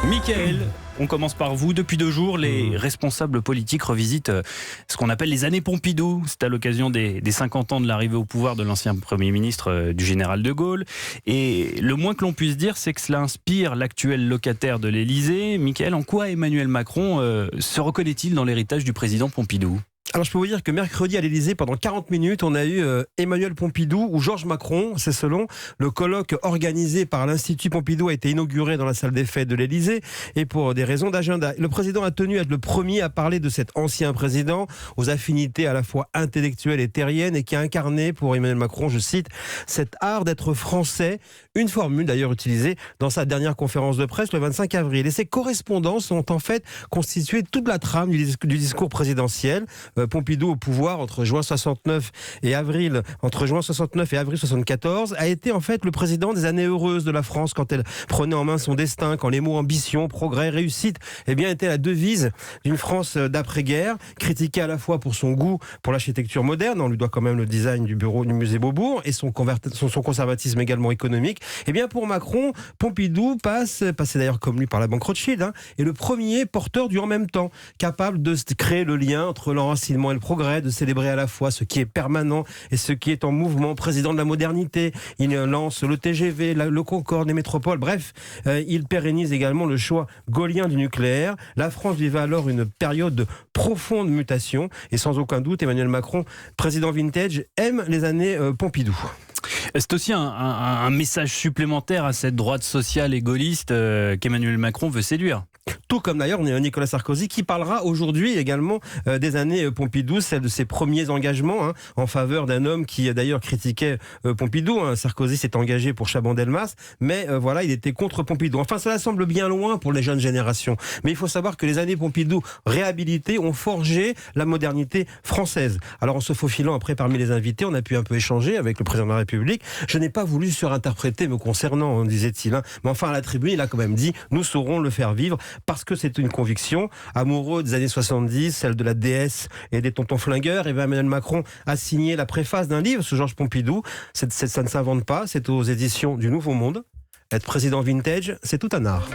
Mickaël, on commence par vous. Depuis 2 jours, les responsables politiques revisitent ce qu'on appelle les années Pompidou. C'est à l'occasion des 50 ans de l'arrivée au pouvoir de l'ancien Premier ministre du général de Gaulle. Et le moins que l'on puisse dire, c'est que cela inspire l'actuel locataire de l'Élysée. Mickaël, en quoi Emmanuel Macron se reconnaît-il dans l'héritage du président Pompidou ? Alors je peux vous dire que mercredi à l'Élysée, pendant 40 minutes, on a eu Emmanuel Pompidou ou Georges Macron, c'est selon. Le colloque organisé par l'Institut Pompidou a été inauguré dans la salle des fêtes de l'Élysée et pour des raisons d'agenda. Le président a tenu à être le premier à parler de cet ancien président aux affinités à la fois intellectuelles et terriennes et qui a incarné pour Emmanuel Macron, je cite, cet art d'être français, une formule d'ailleurs utilisée dans sa dernière conférence de presse le 25 avril. Et ces correspondances ont en fait constitué toute la trame du discours présidentiel. Pompidou au pouvoir entre juin 69 et avril 74 a été en fait le président des années heureuses de la France quand elle prenait en main son destin, quand les mots ambition, progrès, réussite étaient la devise d'une France d'après-guerre, critiquée à la fois pour son goût pour l'architecture moderne, on lui doit quand même le design du bureau du musée Beaubourg et son conservatisme également économique. Et bien pour Macron, Pompidou passé d'ailleurs comme lui par la banque Rothschild, est le premier porteur du en même temps, capable de créer le lien entre l'enracinement et le progrès, de célébrer à la fois ce qui est permanent et ce qui est en mouvement, président de la modernité. Il lance le TGV, le Concorde, les métropoles, bref, il pérennise également le choix gaullien du nucléaire. La France vivait alors une période de profonde mutation et sans aucun doute, Emmanuel Macron, président vintage, aime les années Pompidou. C'est aussi un message supplémentaire à cette droite sociale et gaulliste qu'Emmanuel Macron veut séduire. Tout comme d'ailleurs Nicolas Sarkozy qui parlera aujourd'hui également des années Pompidou, celle de ses premiers engagements en faveur d'un homme qui d'ailleurs critiquait Pompidou. Sarkozy s'est engagé pour Chaban-Delmas, mais voilà, il était contre Pompidou. Enfin, cela semble bien loin pour les jeunes générations. Mais il faut savoir que les années Pompidou réhabilitées ont forgé la modernité française. Alors en se faufilant après parmi les invités, on a pu un peu échanger avec le président de la République. Je n'ai pas voulu surinterpréter me concernant, disait-il. Mais enfin, à la tribune, il a quand même dit « Nous saurons le faire vivre » parce que c'est une conviction. Amoureux des années 70, celle de la déesse et des tontons flingueurs, Emmanuel Macron a signé la préface d'un livre sur Georges Pompidou. Ça ne s'invente pas, c'est aux éditions du Nouveau Monde. Être président vintage, c'est tout un art.